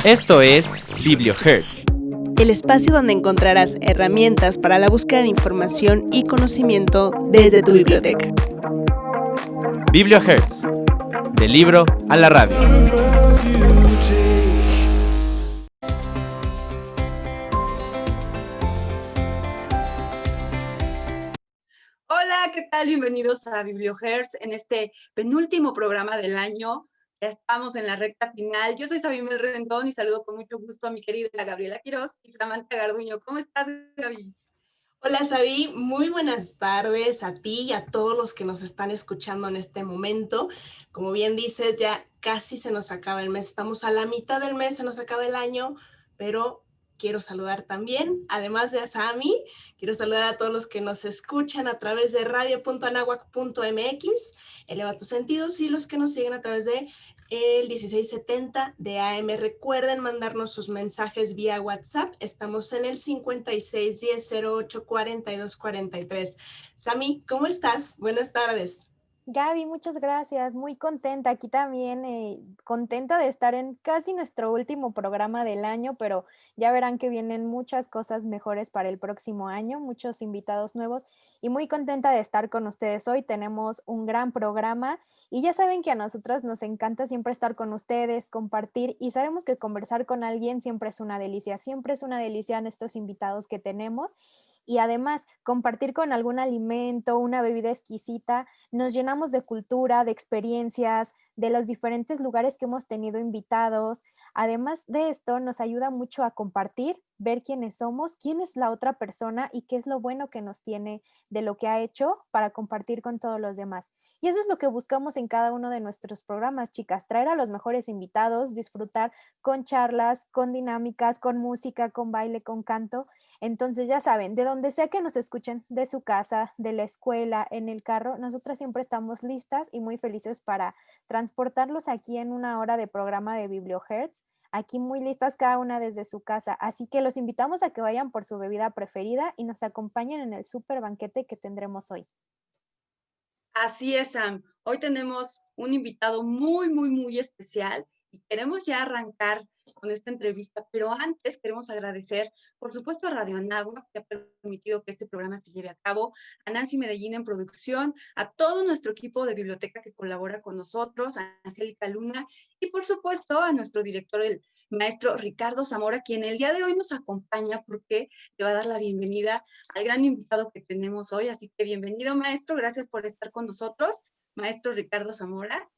Esto es BiblioHertz, el espacio donde encontrarás herramientas para la búsqueda de información y conocimiento desde tu biblioteca. BiblioHertz, del libro a la radio. Hola, ¿qué tal? Bienvenidos a BiblioHertz en este penúltimo programa del año. Ya estamos en la recta final. Yo soy Sabimel Rendón y saludo con mucho gusto a mi querida Gabriela Quiroz y Samantha Garduño. ¿Cómo estás, Gaby? Hola, Sabi. Muy buenas tardes a ti y a todos los que nos están escuchando en este momento. Como bien dices, ya casi se nos acaba el mes. Estamos a la mitad del mes, se nos acaba el año, pero quiero saludar también, además de a Sami, quiero saludar a todos los que nos escuchan a través de radio.anahuac.mx, eleva tus sentidos, y los que nos siguen a través de el 1670 de AM. Recuerden mandarnos sus mensajes vía WhatsApp. Estamos en el 5610084243. Sami, ¿cómo estás? Buenas tardes. Gaby, muchas gracias, muy contenta, aquí también, contenta de estar en casi nuestro último programa del año, pero ya verán que vienen muchas cosas mejores para el próximo año, muchos invitados nuevos y muy contenta de estar con ustedes hoy. Tenemos un gran programa y ya saben que a nosotras nos encanta siempre estar con ustedes, compartir, y sabemos que conversar con alguien siempre es una delicia nuestros invitados que tenemos. Y además, compartir con algún alimento, una bebida exquisita, nos llenamos de cultura, de experiencias, de los diferentes lugares que hemos tenido invitados. Además de esto, nos ayuda mucho a compartir, ver quiénes somos, quién es la otra persona y qué es lo bueno que nos tiene de lo que ha hecho para compartir con todos los demás. Y eso es lo que buscamos en cada uno de nuestros programas, chicas, traer a los mejores invitados, disfrutar con charlas, con dinámicas, con música, con baile, con canto. Entonces ya saben, de donde sea que nos escuchen, de su casa, de la escuela, en el carro, nosotras siempre estamos listas y muy felices para transportarlos aquí en una hora de programa de BiblioHertz, aquí muy listas cada una desde su casa. Así que los invitamos a que vayan por su bebida preferida y nos acompañen en el súper banquete que tendremos hoy. Así es, Sam. Hoy tenemos un invitado muy especial y queremos ya arrancar con esta entrevista, pero antes queremos agradecer, por supuesto, a Radio Anáhuac, que ha permitido que este programa se lleve a cabo, a Nancy Medellín en producción, a todo nuestro equipo de biblioteca que colabora con nosotros, a Angélica Luna y, por supuesto, a nuestro director, el maestro Ricardo Zamora, quien el día de hoy nos acompaña porque le va a dar la bienvenida al gran invitado que tenemos hoy. Así que bienvenido, maestro. Gracias por estar con nosotros. Maestro Ricardo Zamora.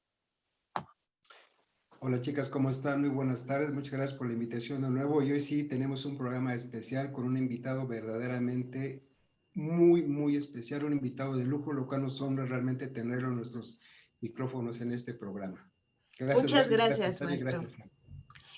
Hola chicas, ¿cómo están? Muy buenas tardes, muchas gracias por la invitación de nuevo. Y hoy sí tenemos un programa especial con un invitado verdaderamente muy especial, un invitado de lujo, lo cual nos honra realmente tenerlo en nuestros micrófonos en este programa. Gracias, muchas gracias, maestro. Gracias.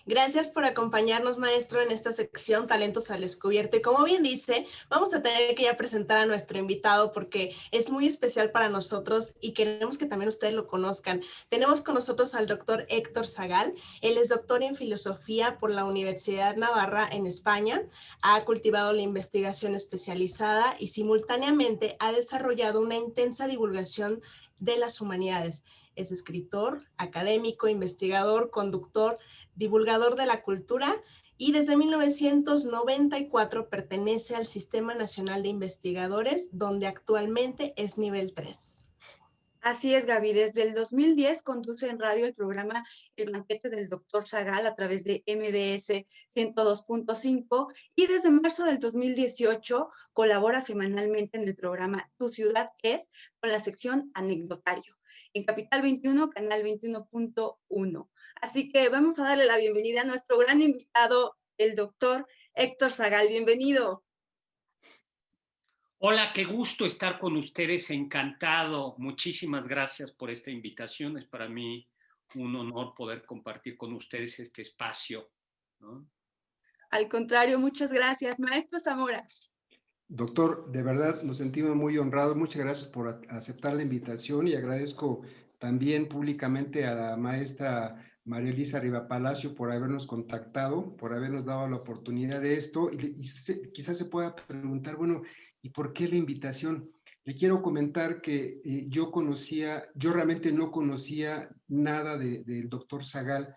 Gracias por acompañarnos, maestro, en esta sección Talentos al Descubierto. Y como bien dice, vamos a tener que ya presentar a nuestro invitado porque es muy especial para nosotros y queremos que también ustedes lo conozcan. Tenemos con nosotros al doctor Héctor Zagal. Él es doctor en filosofía por la Universidad Navarra en España. Ha cultivado la investigación especializada y simultáneamente ha desarrollado una intensa divulgación de las humanidades. Es escritor, académico, investigador, conductor, divulgador de la cultura, y desde 1994 pertenece al Sistema Nacional de Investigadores, donde actualmente es nivel 3. Así es, Gaby. Desde el 2010 conduce en radio el programa El Banquete del Dr. Zagal a través de MBS 102.5 y desde marzo del 2018 colabora semanalmente en el programa Tu Ciudad Es con la sección Anecdotario en Capital 21, Canal 21.1. Así que vamos a darle la bienvenida a nuestro gran invitado, el doctor Héctor Zagal. Bienvenido. Hola, qué gusto estar con ustedes, encantado. Muchísimas gracias por esta invitación. Es para mí un honor poder compartir con ustedes este espacio, ¿no? Al contrario, muchas gracias. Maestro Zamora. Doctor, de verdad nos sentimos muy honrados. Muchas gracias por aceptar la invitación y agradezco también públicamente a la maestra María Elisa Rivapalacio por habernos contactado, por habernos dado la oportunidad de esto. Y quizás se pueda preguntar, bueno, ¿y por qué la invitación? Le quiero comentar que yo realmente no conocía nada del doctor Zagal,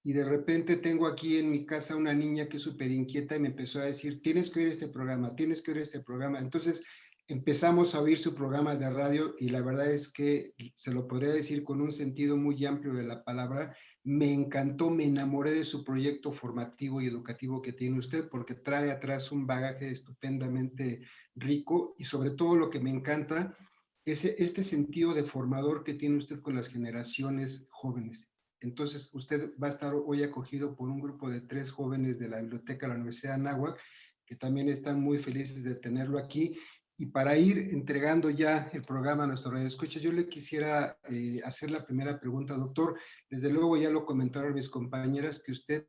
y de repente tengo aquí en mi casa una niña que es súper inquieta y me empezó a decir, tienes que oír este programa, tienes que oír este programa. Entonces empezamos a oír su programa de radio y la verdad es que se lo podría decir con un sentido muy amplio de la palabra. Me encantó, me enamoré de su proyecto formativo y educativo que tiene usted porque trae atrás un bagaje estupendamente rico y sobre todo lo que me encanta es este sentido de formador que tiene usted con las generaciones jóvenes. Entonces, usted va a estar hoy acogido por un grupo de 3 jóvenes de la biblioteca de la Universidad de Anáhuac, que también están muy felices de tenerlo aquí. Y para ir entregando ya el programa a nuestro radioescuchas, yo le quisiera hacer la primera pregunta, doctor. Desde luego ya lo comentaron mis compañeras que usted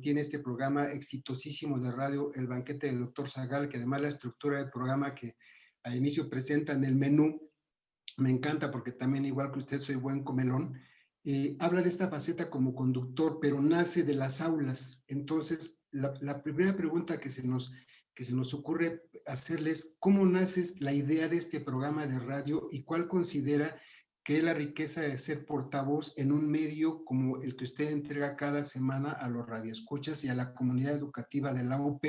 tiene este programa exitosísimo de radio, El Banquete del Doctor Zagal, que además la estructura del programa que al inicio presenta en el menú, me encanta porque también igual que usted soy buen comelón. Habla de esta faceta como conductor, pero nace de las aulas. Entonces, la primera pregunta que se nos ocurre hacerles, ¿cómo nace la idea de este programa de radio y cuál considera que es la riqueza de ser portavoz en un medio como el que usted entrega cada semana a los radioescuchas y a la comunidad educativa de la UP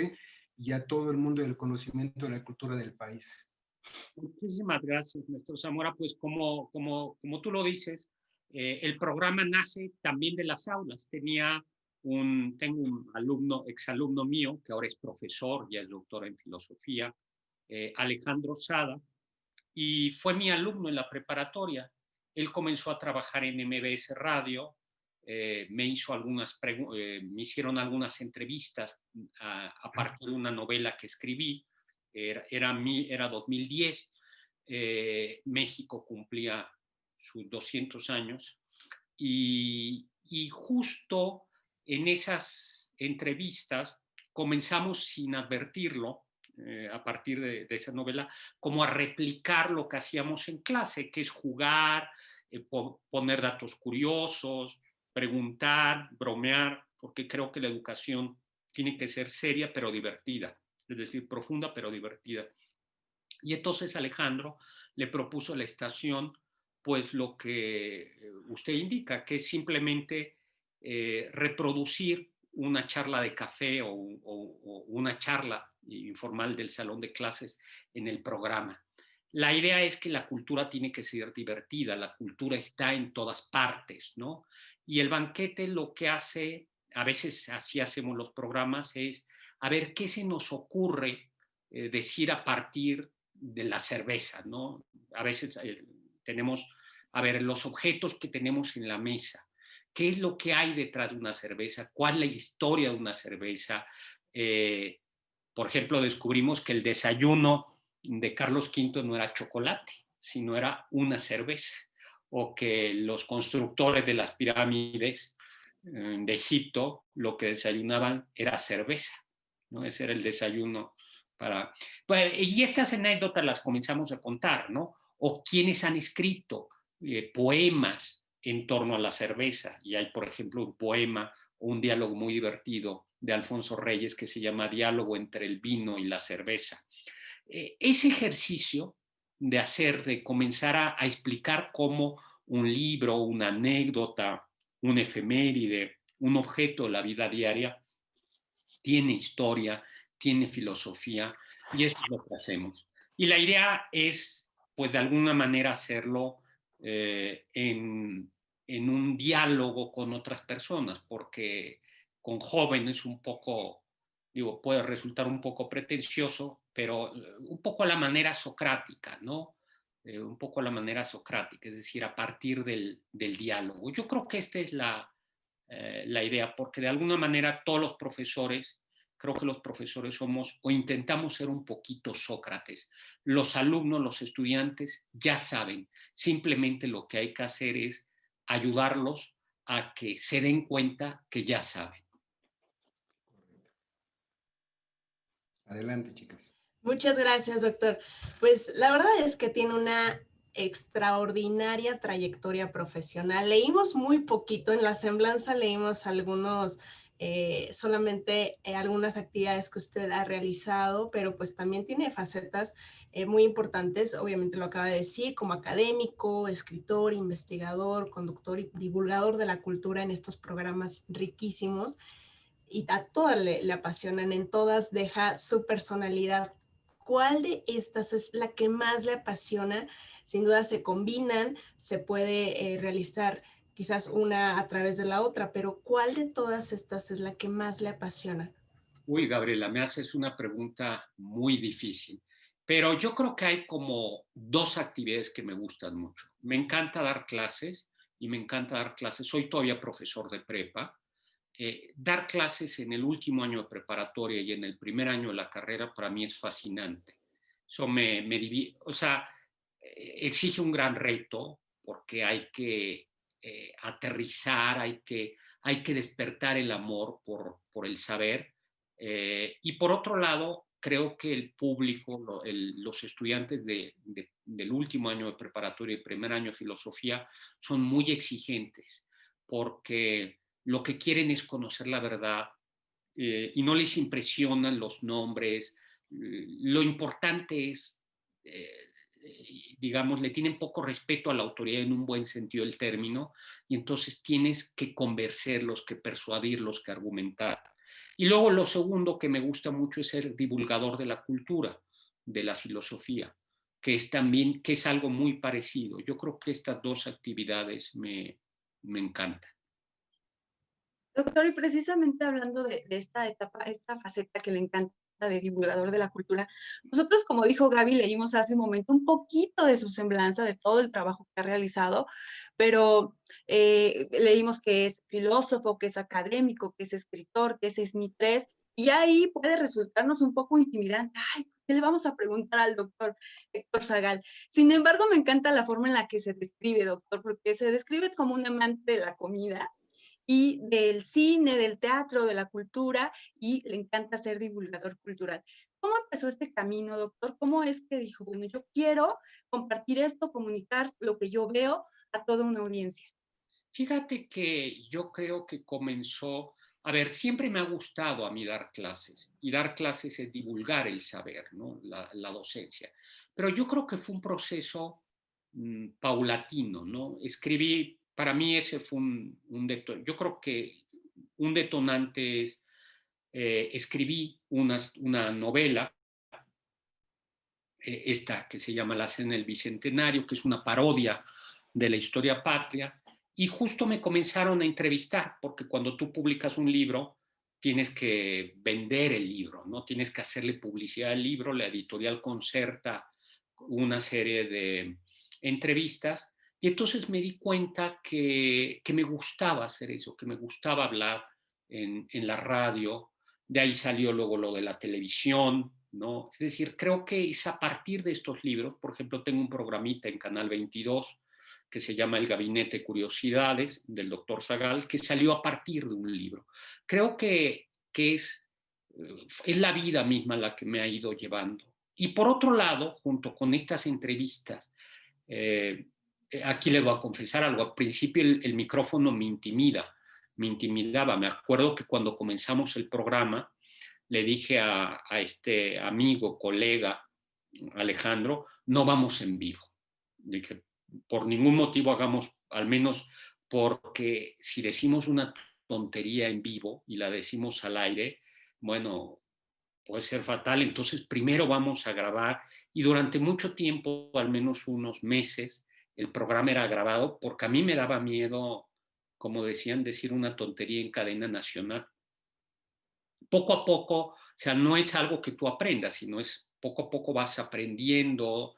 y a todo el mundo del conocimiento de la cultura del país? Muchísimas gracias, maestro Zamora. Pues como tú lo dices, el programa nace también de las aulas. Tengo un alumno, exalumno mío, que ahora es profesor, ya es doctor en filosofía, Alejandro Sada, y fue mi alumno en la preparatoria. Él comenzó a trabajar en MBS Radio, me hicieron algunas entrevistas a partir de una novela que escribí. Era 2010, México cumplía sus 200 años y justo en esas entrevistas comenzamos sin advertirlo, a partir de esa novela, como a replicar lo que hacíamos en clase, que es jugar, poner datos curiosos, preguntar, bromear, porque creo que la educación tiene que ser seria pero divertida, es decir, profunda pero divertida. Y entonces Alejandro le propuso a la estación pues lo que usted indica, que es simplemente reproducir una charla de café o una charla informal del salón de clases en el programa. La idea es que la cultura tiene que ser divertida, la cultura está en todas partes, ¿no? Y el banquete lo que hace, a veces así hacemos los programas, es a ver qué se nos ocurre decir a partir de la cerveza, ¿no? A veces tenemos, a ver, los objetos que tenemos en la mesa. ¿Qué es lo que hay detrás de una cerveza? ¿Cuál es la historia de una cerveza? Por ejemplo, descubrimos que el desayuno de Carlos V no era chocolate, sino era una cerveza. O que los constructores de las pirámides de Egipto lo que desayunaban era cerveza, ¿no? Ese era el desayuno y estas anécdotas las comenzamos a contar, ¿no? O quienes han escrito poemas en torno a la cerveza. Y hay, por ejemplo, un poema o un diálogo muy divertido de Alfonso Reyes que se llama Diálogo entre el vino y la cerveza. Ese ejercicio de comenzar a explicar cómo un libro, una anécdota, un efeméride, un objeto de la vida diaria tiene historia, tiene filosofía, y eso es lo que hacemos. Y la idea es, pues de alguna manera hacerlo en un diálogo con otras personas, porque con jóvenes puede resultar un poco pretencioso, pero un poco a la manera socrática, ¿no? Un poco a la manera socrática, es decir, a partir del diálogo. Yo creo que esta es la idea, porque de alguna manera creo que los profesores somos o intentamos ser un poquito Sócrates. Los alumnos, los estudiantes ya saben, simplemente lo que hay que hacer es ayudarlos a que se den cuenta que ya saben. Adelante, chicas. Muchas gracias, doctor. Pues la verdad es que tiene una extraordinaria trayectoria profesional. Leímos muy poquito, en la semblanza leímos algunos solamente algunas actividades que usted ha realizado, pero pues también tiene facetas muy importantes, obviamente lo acaba de decir, como académico, escritor, investigador, conductor y divulgador de la cultura en estos programas riquísimos, y a todas le apasionan, en todas deja su personalidad. ¿Cuál de estas es la que más le apasiona? Sin duda se combinan, se puede realizar quizás una a través de la otra, pero ¿cuál de todas estas es la que más le apasiona? Uy, Gabriela, me haces una pregunta muy difícil, pero yo creo que hay como dos actividades que me gustan mucho. Me encanta dar clases y me encanta dar clases. Soy todavía profesor de prepa. Dar clases en el último año de preparatoria y en el primer año de la carrera para mí es fascinante. Eso o sea, exige un gran reto porque hay que aterrizar, hay que despertar el amor por el saber. Y por otro lado, creo que el público, los estudiantes del último año de preparatoria y primer año de filosofía son muy exigentes porque lo que quieren es conocer la verdad y no les impresionan los nombres. Lo importante es, digamos, le tienen poco respeto a la autoridad en un buen sentido del término, y entonces tienes que convencerlos, que persuadirlos, que argumentar. Y luego lo segundo que me gusta mucho es ser divulgador de la cultura, de la filosofía, que es también, que es algo muy parecido. Yo creo que estas dos actividades me encantan. Doctor, y precisamente hablando de esta etapa, esta faceta que le encanta de divulgador de la cultura, nosotros, como dijo Gaby, leímos hace un momento un poquito de su semblanza, de todo el trabajo que ha realizado, pero leímos que es filósofo, que es académico, que es escritor, que es SNI3, y ahí puede resultarnos un poco intimidante. Ay, ¿qué le vamos a preguntar al doctor Héctor Zagal? Sin embargo, me encanta la forma en la que se describe, doctor, porque se describe como un amante de la comida, y del cine, del teatro, de la cultura, y le encanta ser divulgador cultural. ¿Cómo empezó este camino, doctor? ¿Cómo es que dijo, bueno, yo quiero compartir esto, comunicar lo que yo veo a toda una audiencia? Fíjate que yo creo que comenzó, a ver, siempre me ha gustado a mí dar clases, y dar clases es divulgar el saber, ¿no? La docencia. Pero yo creo que fue un proceso paulatino, ¿no? Escribí, para mí ese fue yo creo que un detonante es, escribí una novela, esta que se llama La Cena del Bicentenario, que es una parodia de la historia patria, y justo me comenzaron a entrevistar, porque cuando tú publicas un libro, tienes que vender el libro, ¿no? Tienes que hacerle publicidad al libro, la editorial concerta una serie de entrevistas, y entonces me di cuenta que me gustaba hacer eso, que me gustaba hablar en la radio. De ahí salió luego lo de la televisión, ¿no? Es decir, creo que es a partir de estos libros. Por ejemplo, tengo un programita en Canal 22 que se llama El Gabinete de Curiosidades, del doctor Zagal, que salió a partir de un libro. Creo que es la vida misma la que me ha ido llevando. Y por otro lado, junto con estas entrevistas, aquí le voy a confesar algo. Al principio el micrófono me intimidaba. Me acuerdo que cuando comenzamos el programa, le dije a este amigo, colega, Alejandro, no vamos en vivo. Dije, por ningún motivo hagamos, al menos porque si decimos una tontería en vivo y la decimos al aire, bueno, puede ser fatal. Entonces primero vamos a grabar, y durante mucho tiempo, al menos unos meses, el programa era grabado porque a mí me daba miedo, como decían, decir una tontería en cadena nacional. Poco a poco, o sea, no es algo que tú aprendas, sino es poco a poco vas aprendiendo.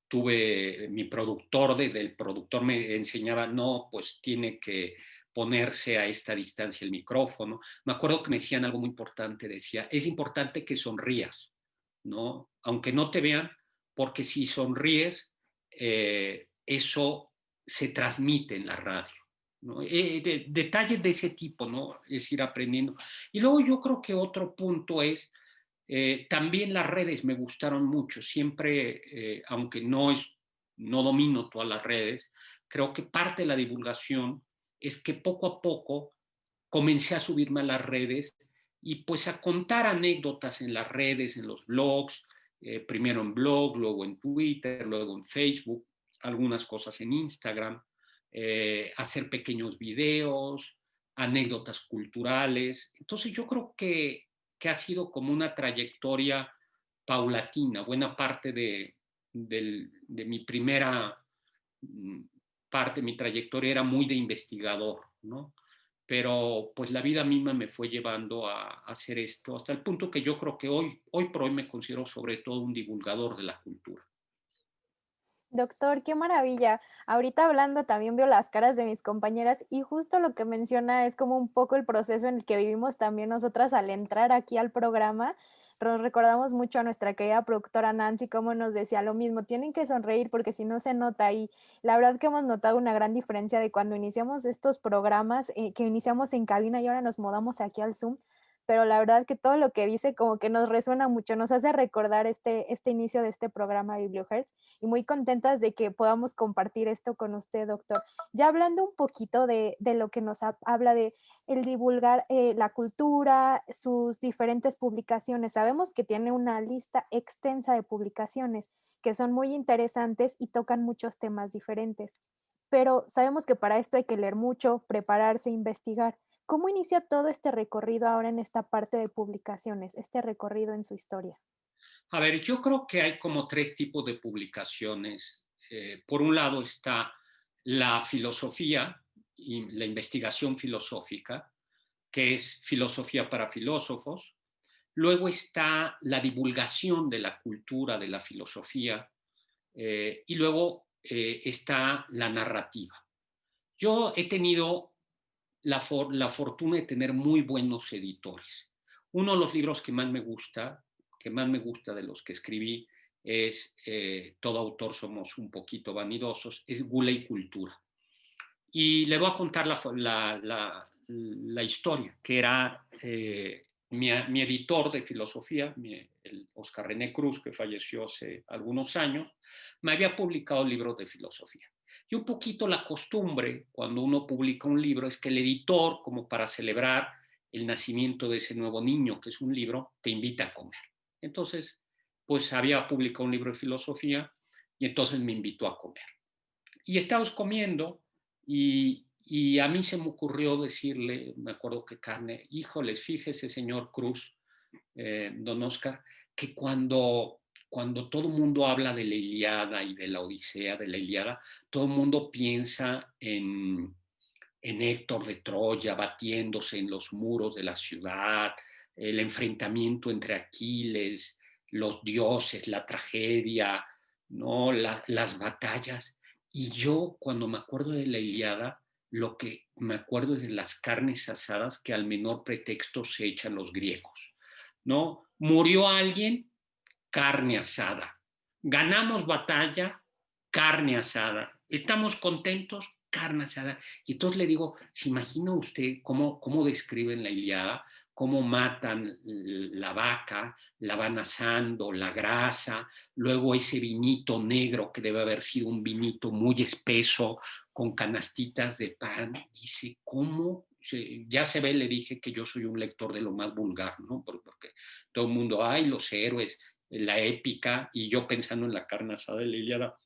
Tuve mi productor, del productor me enseñaba, no, pues tiene que ponerse a esta distancia el micrófono. Me acuerdo que me decían algo muy importante, decía, es importante que sonrías, ¿no? Aunque no te vean, porque si sonríes, eso se transmite en la radio, ¿no? Detalles de ese tipo, ¿no? Es ir aprendiendo. Y luego yo creo que otro punto es, también las redes me gustaron mucho. Siempre, aunque no domino todas las redes, creo que parte de la divulgación es que poco a poco comencé a subirme a las redes y pues a contar anécdotas en las redes, en los blogs, primero en blog, luego en Twitter, luego en Facebook, algunas cosas en Instagram, hacer pequeños videos, anécdotas culturales. Entonces yo creo que ha sido como una trayectoria paulatina. Buena parte de mi primera parte, mi trayectoria era muy de investigador, ¿no? Pero pues la vida misma me fue llevando a hacer esto, hasta el punto que yo creo que hoy por hoy me considero sobre todo un divulgador de la cultura. Doctor, qué maravilla. Ahorita hablando también veo las caras de mis compañeras y justo lo que menciona es como un poco el proceso en el que vivimos también nosotras al entrar aquí al programa. Nos recordamos mucho a nuestra querida productora Nancy, como nos decía lo mismo, tienen que sonreír porque si no se nota. Y la verdad que hemos notado una gran diferencia de cuando iniciamos estos programas, que iniciamos en cabina y ahora nos mudamos aquí al Zoom, pero la verdad que todo lo que dice como que nos resuena mucho, nos hace recordar este inicio de este programa BiblioHertz y muy contentas de que podamos compartir esto con usted, doctor. Ya hablando un poquito de lo que nos habla de el divulgar la cultura, sus diferentes publicaciones. Sabemos que tiene una lista extensa de publicaciones que son muy interesantes y tocan muchos temas diferentes, pero sabemos que para esto hay que leer mucho, prepararse, investigar. ¿Cómo inicia todo este recorrido ahora en esta parte de publicaciones, este recorrido en su historia? A ver, yo creo que hay como tres tipos de publicaciones. Por un lado está la filosofía y la investigación filosófica, que es filosofía para filósofos. Luego está la divulgación de la cultura, de la filosofía. Y luego está la narrativa. Yo he tenido la fortuna de tener muy buenos editores. Uno de los libros que más me gusta de los que escribí es Todo autor somos un poquito vanidosos, es Gula y Cultura. Y le voy a contar la historia, que era mi editor de filosofía, el Oscar René Cruz, que falleció hace algunos años, me había publicado libros de filosofía. Y un poquito la costumbre cuando uno publica un libro es que el editor, como para celebrar el nacimiento de ese nuevo niño, que es un libro, te invita a comer. Entonces, pues había publicado un libro de filosofía y entonces me invitó a comer. Y estábamos comiendo y a mí se me ocurrió decirle, me acuerdo que Carne, híjoles, fíjese, señor Cruz, don Oscar, que cuando todo el mundo habla de la Ilíada y de la Odisea de la Ilíada, todo el mundo piensa en Héctor de Troya batiéndose en los muros de la ciudad, el enfrentamiento entre Aquiles, los dioses, la tragedia, ¿no? Las batallas. Y yo, cuando me acuerdo de la Ilíada, lo que me acuerdo es de las carnes asadas que al menor pretexto se echan los griegos, ¿no? Murió alguien, carne asada. Ganamos batalla, carne asada. Estamos contentos, carne asada. Y entonces le digo, ¿se imagina usted cómo describen la Ilíada? Cómo matan la vaca, la van asando, la grasa, luego ese vinito negro que debe haber sido un vinito muy espeso con canastitas de pan. Dice, ¿cómo? Ya se ve, le dije que yo soy un lector de lo más vulgar, ¿no? Porque todo el mundo, ay, los héroes, la épica, y yo pensando en la carne asada de la Ilíada.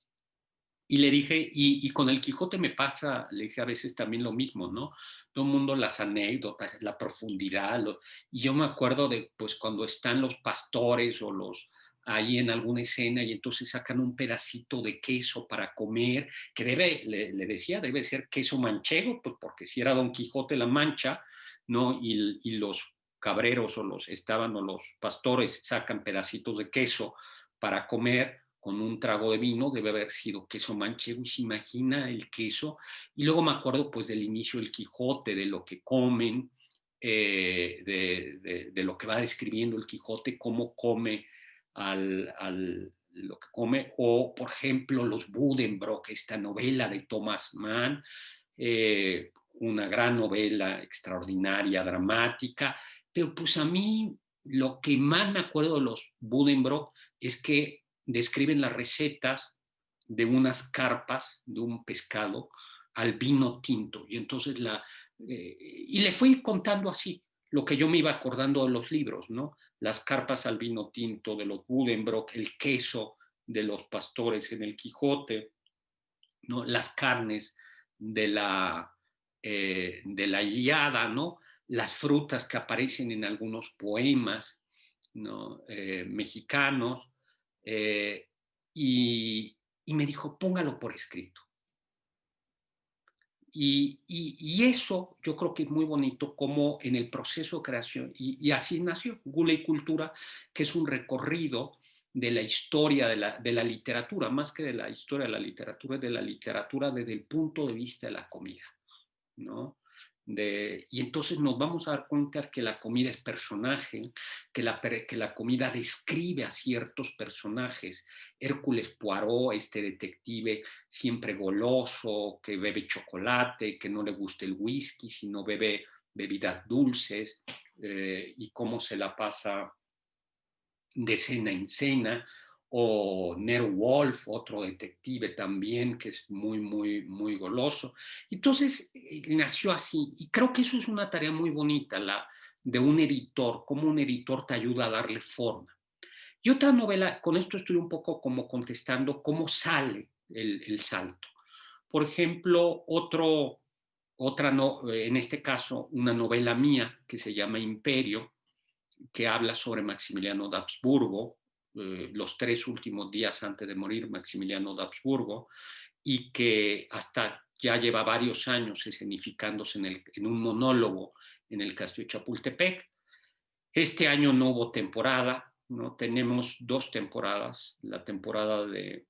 Y le dije, y con el Quijote me pasa, le dije a veces también lo mismo, ¿no? Todo el mundo las anécdotas, la profundidad, y yo me acuerdo de, pues, cuando están los pastores o los ahí en alguna escena y entonces sacan un pedacito de queso para comer, que le decía, debe ser queso manchego, pues porque si era Don Quijote la Mancha, ¿no? Y los cabreros o los pastores sacan pedacitos de queso para comer con un trago de vino, debe haber sido queso manchego, y se imagina el queso. Y luego me acuerdo pues del inicio del Quijote, de lo que comen, de lo que va describiendo el Quijote, cómo come lo que come, o por ejemplo los Buddenbrook, esta novela de Thomas Mann, una gran novela extraordinaria, dramática, pero pues a mí lo que más me acuerdo de los Buddenbrook es que describen las recetas de unas carpas de un pescado al vino tinto. Y entonces Y le fui contando así lo que yo me iba acordando de los libros, ¿no? Las carpas al vino tinto de los Buddenbrook, el queso de los pastores en el Quijote, ¿no? Las carnes de la Ilíada, ¿no? Las frutas que aparecen en algunos poemas, ¿no? Mexicanos, y me dijo, póngalo por escrito. Y eso yo creo que es muy bonito como en el proceso de creación, y así nació Gula y Cultura, que es un recorrido de la historia de la literatura, más que de la historia de la literatura, es de la literatura desde el punto de vista de la comida, ¿no? Y entonces nos vamos a dar cuenta que la comida es personaje, que la comida describe a ciertos personajes. Hércules Poirot, este detective siempre goloso, que bebe chocolate, que no le gusta el whisky, sino bebe bebidas dulces, y cómo se la pasa de cena en cena. O Nero Wolf, otro detective también, que es muy, muy, muy goloso. Entonces, nació así. Y creo que eso es una tarea muy bonita, de un editor, cómo un editor te ayuda a darle forma. Y otra novela, con esto estoy un poco como contestando cómo sale el salto. Por ejemplo, en este caso, una novela mía que se llama Imperio, que habla sobre Maximiliano de Habsburgo, los 3 últimos días antes de morir Maximiliano de Habsburgo, y que hasta ya lleva varios años escenificándose en un monólogo en el Castillo de Chapultepec. Este año no hubo temporada, ¿no? Tenemos 2 temporadas, la temporada de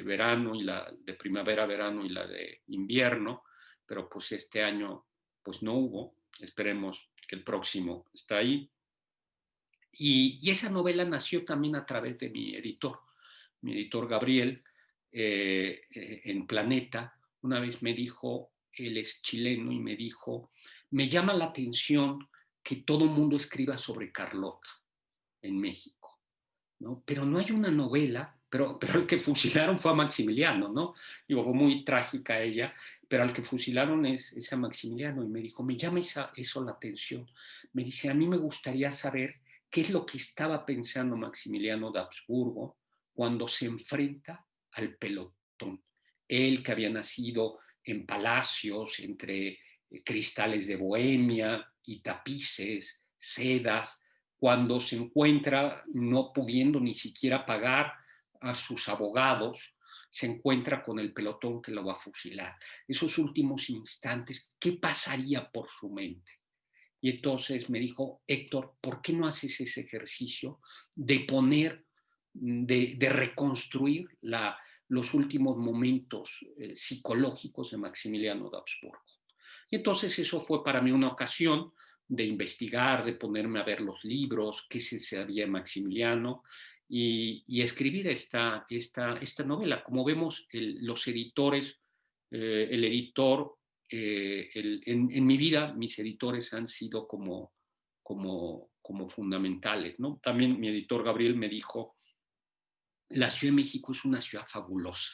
verano y la de primavera-verano y la de invierno, pero pues este año pues no hubo. Esperemos que el próximo está ahí. Y esa novela nació también a través de mi editor Gabriel, en Planeta. Una vez me dijo, él es chileno, y me dijo, me llama la atención que todo el mundo escriba sobre Carlota en México, ¿no? Pero no hay una novela, pero el que fusilaron fue a Maximiliano, ¿no? Digo, fue muy trágica ella, pero al que fusilaron es a Maximiliano, y me dijo, me llama eso la atención. Me dice, a mí me gustaría saber qué es lo que estaba pensando Maximiliano de Habsburgo cuando se enfrenta al pelotón. Él, que había nacido en palacios, entre cristales de Bohemia y tapices, sedas, cuando se encuentra no pudiendo ni siquiera pagar a sus abogados, se encuentra con el pelotón que lo va a fusilar. Esos últimos instantes, ¿qué pasaría por su mente? Y entonces me dijo, Héctor, ¿por qué no haces ese ejercicio de poner, de reconstruir los últimos momentos psicológicos de Maximiliano de Habsburgo? Y entonces eso fue para mí una ocasión de investigar, de ponerme a ver los libros, qué se sabía de Maximiliano, y escribir esta novela. Como vemos, los editores, el editor, en mi vida, mis editores han sido como fundamentales, ¿no? También mi editor Gabriel me dijo, la Ciudad de México es una ciudad fabulosa,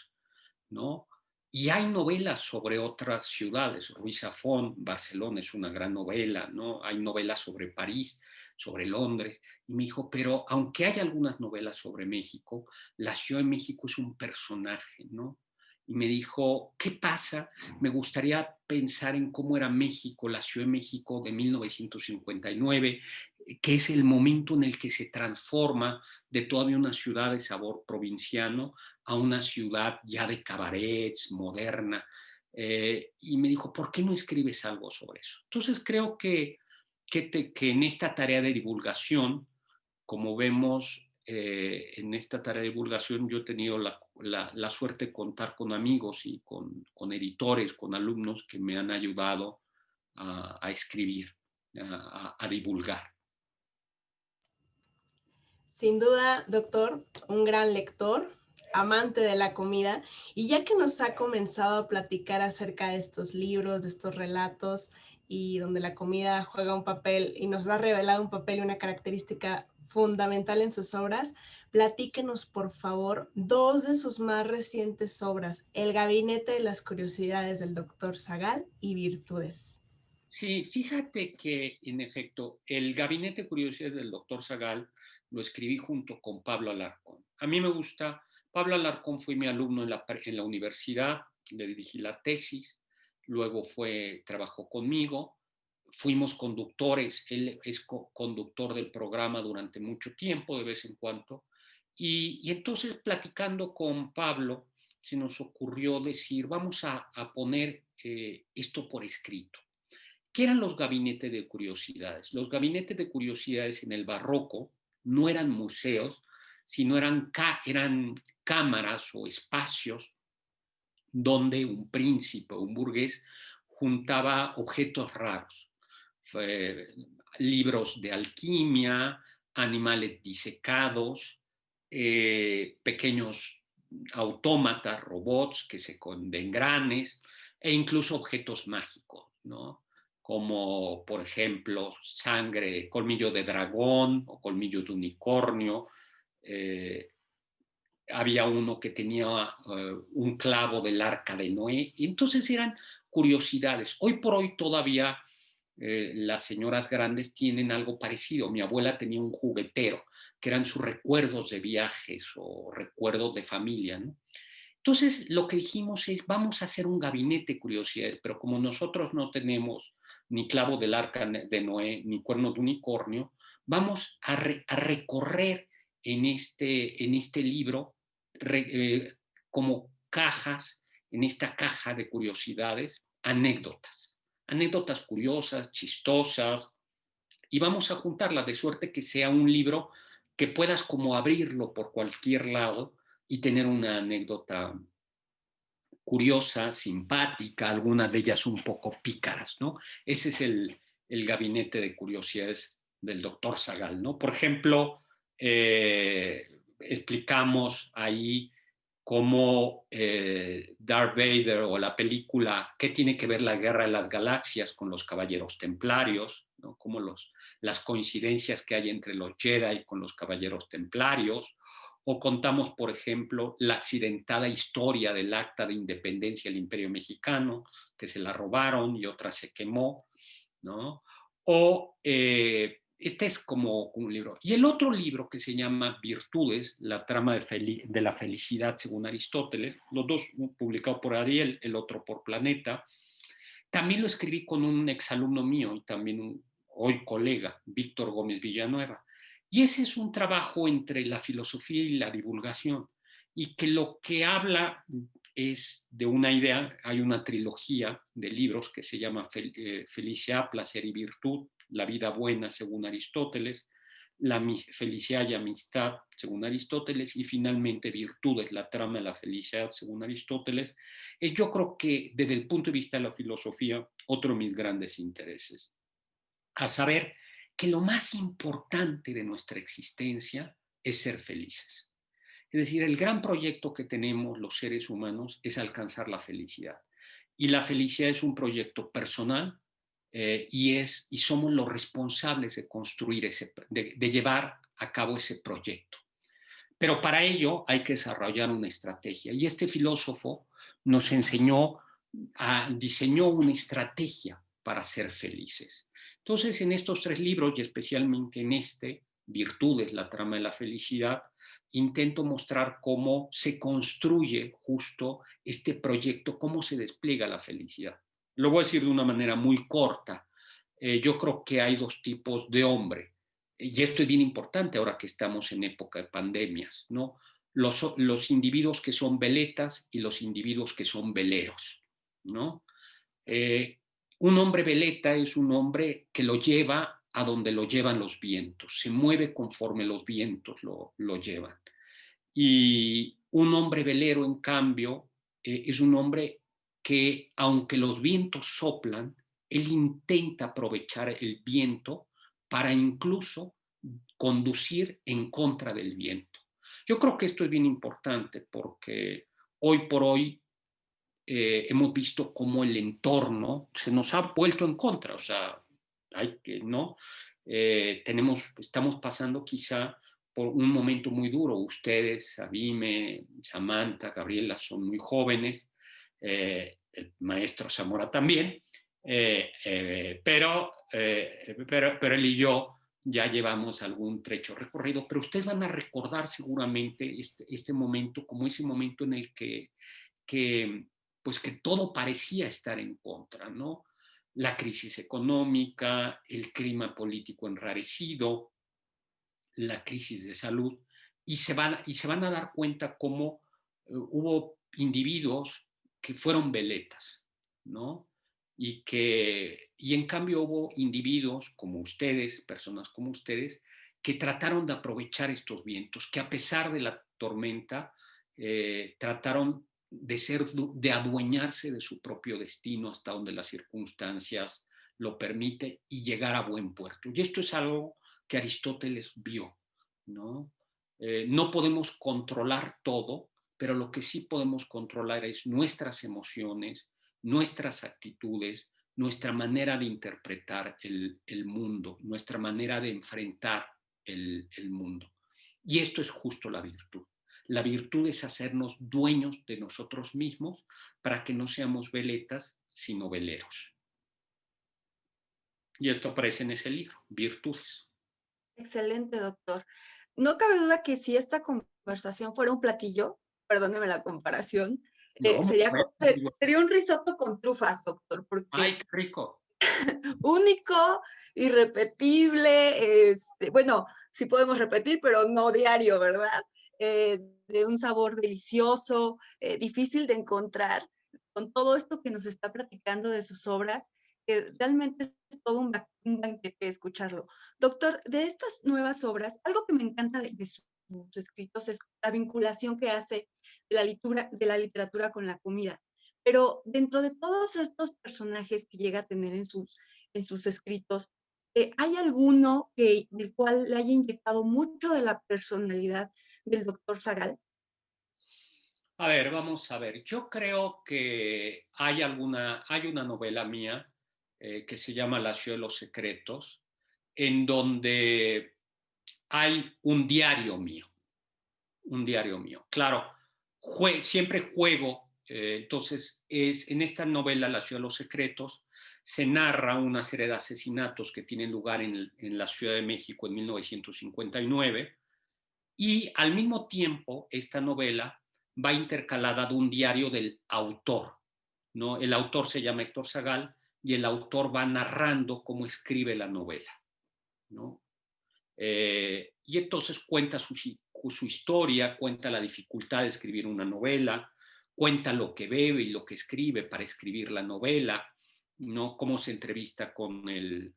¿no? Y hay novelas sobre otras ciudades. Ruiz Zafón, Barcelona es una gran novela, ¿no? Hay novelas sobre París, sobre Londres. Y me dijo, pero aunque hay algunas novelas sobre México, la Ciudad de México es un personaje, ¿no? Y me dijo, ¿qué pasa? Me gustaría pensar en cómo era México, la Ciudad de México de 1959, que es el momento en el que se transforma de todavía una ciudad de sabor provinciano a una ciudad ya de cabarets, moderna. Y me dijo, ¿por qué no escribes algo sobre eso? Entonces creo que en esta tarea de divulgación, como vemos, en esta tarea de divulgación yo he tenido la suerte de contar con amigos y con editores, con alumnos que me han ayudado a escribir, a divulgar. Sin duda, doctor, un gran lector, amante de la comida, y ya que nos ha comenzado a platicar acerca de estos libros, de estos relatos, y donde la comida juega un papel y nos ha revelado un papel y una característica fundamental en sus obras, Platíquenos, por favor, dos de sus más recientes obras, El Gabinete de las Curiosidades del Dr. Zagal y Virtudes. Sí, fíjate que en efecto el Gabinete de Curiosidades del Dr. Zagal lo escribí junto con Pablo Alarcón. A mí me gusta, Pablo Alarcón fue mi alumno en la universidad, le dirigí la tesis, luego trabajó conmigo, fuimos conductores, él es conductor del programa durante mucho tiempo, de vez en cuando, y entonces platicando con Pablo se nos ocurrió decir, vamos a poner esto por escrito. ¿Qué eran los gabinetes de curiosidades? Los gabinetes de curiosidades en el barroco no eran museos, sino eran cámaras o espacios donde un príncipe o un burgués juntaba objetos raros, libros de alquimia, animales disecados, pequeños autómatas, robots de engranes, e incluso objetos mágicos, ¿no? Como por ejemplo sangre, colmillo de dragón o colmillo de unicornio. Había uno que tenía un clavo del arca de Noé, y entonces eran curiosidades. Hoy por hoy todavía las señoras grandes tienen algo parecido. Mi abuela tenía un juguetero, que eran sus recuerdos de viajes o recuerdos de familia, ¿no? Entonces lo que dijimos es, vamos a hacer un gabinete de curiosidades, pero como nosotros no tenemos ni clavo del arca de Noé, ni cuerno de unicornio, vamos a recorrer en este libro como cajas, en esta caja de curiosidades, anécdotas curiosas, chistosas, y vamos a juntarlas de suerte que sea un libro que puedas como abrirlo por cualquier lado y tener una anécdota curiosa, simpática, algunas de ellas un poco pícaras, ¿no? Ese es el gabinete de curiosidades del Dr. Zagal, ¿no? Por ejemplo, explicamos ahí cómo Darth Vader o la película, qué tiene que ver la Guerra de las Galaxias con los Caballeros Templarios, ¿no? Cómo las coincidencias que hay entre los Jedi con los Caballeros Templarios, o contamos, por ejemplo, la accidentada historia del Acta de Independencia del Imperio Mexicano, que se la robaron y otra se quemó, ¿no? O este es como un libro. Y el otro libro que se llama Virtudes, la trama de la felicidad según Aristóteles, los dos publicados por Ariel, el otro por Planeta, también lo escribí con un exalumno mío y también hoy colega, Víctor Gómez Villanueva. Y ese es un trabajo entre la filosofía y la divulgación, y que lo que habla es de una idea. Hay una trilogía de libros que se llama Felicidad, Placer y Virtud, la vida buena según Aristóteles, la felicidad y amistad según Aristóteles, y finalmente Virtudes, la trama de la felicidad según Aristóteles. Yo creo que desde el punto de vista de la filosofía, otro de mis grandes intereses, a saber que lo más importante de nuestra existencia es ser felices. Es decir, el gran proyecto que tenemos los seres humanos es alcanzar la felicidad. Y la felicidad es un proyecto personal, y somos los responsables de construir de llevar a cabo ese proyecto. Pero para ello hay que desarrollar una estrategia. Y este filósofo nos diseñó una estrategia para ser felices. Entonces, en estos tres libros, y especialmente en Virtudes, la trama de la felicidad, intento mostrar cómo se construye justo este proyecto, cómo se despliega la felicidad. Lo voy a decir de una manera muy corta. Yo creo que hay dos tipos de hombre, y esto es bien importante ahora que estamos en época de pandemias, ¿no? Los individuos que son veletas y los individuos que son veleros, ¿no? Un hombre veleta es un hombre que lo lleva a donde lo llevan los vientos, se mueve conforme los vientos lo llevan. Y un hombre velero, en cambio, es un hombre que, aunque los vientos soplan, él intenta aprovechar el viento para incluso conducir en contra del viento. Yo creo que esto es bien importante porque hoy por hoy hemos visto cómo el entorno se nos ha vuelto en contra. O sea, ¿no? Estamos pasando quizá por un momento muy duro. Ustedes, Sabine, Samantha, Gabriela, son muy jóvenes, el maestro Zamora también, pero él y yo ya llevamos algún trecho recorrido, pero ustedes van a recordar seguramente este momento como ese momento en el pues que todo parecía estar en contra, ¿no? La crisis económica, el clima político enrarecido, la crisis de salud, y se van a dar cuenta cómo hubo individuos que fueron veletas, ¿no? Y en cambio hubo individuos como ustedes, personas como ustedes, que trataron de aprovechar estos vientos, que a pesar de la tormenta, trataron de adueñarse de su propio destino hasta donde las circunstancias lo permiten y llegar a buen puerto. Y esto es algo que Aristóteles vio, ¿no? No podemos controlar todo, pero lo que sí podemos controlar es nuestras emociones, nuestras actitudes, nuestra manera de interpretar el mundo, nuestra manera de enfrentar el mundo. Y esto es justo la virtud. La virtud es hacernos dueños de nosotros mismos para que no seamos veletas, sino veleros. Y esto aparece en ese libro, Virtudes. Excelente, doctor. No cabe duda que si esta conversación fuera un platillo, perdóneme la comparación, No, sería un risotto con trufas, doctor, porque ¡ay, qué rico! único, irrepetible, bueno, sí podemos repetir, pero no diario, ¿verdad? De un sabor delicioso, difícil de encontrar, con todo esto que nos está platicando de sus obras, que realmente es todo un banquete escucharlo. Doctor, de estas nuevas obras, algo que me encanta de sus escritos es la vinculación que hace de la literatura con la comida. Pero dentro de todos estos personajes que llega a tener en sus escritos, ¿hay alguno del cual le haya inyectado mucho de la personalidad del doctor Sagal? A ver, vamos a ver. Yo creo que hay una novela mía que se llama La ciudad de los secretos, en donde hay un diario mío. Claro, siempre juego, entonces en esta novela, La ciudad de los secretos, se narra una serie de asesinatos que tienen lugar en la Ciudad de México en 1959, y al mismo tiempo esta novela va intercalada de un diario del autor, ¿no? El autor se llama Héctor Sagal y el autor va narrando cómo escribe la novela, ¿no? Y entonces cuenta su historia, cuenta la dificultad de escribir una novela, cuenta lo que bebe y lo que escribe para escribir la novela, ¿no? Cómo se entrevista con el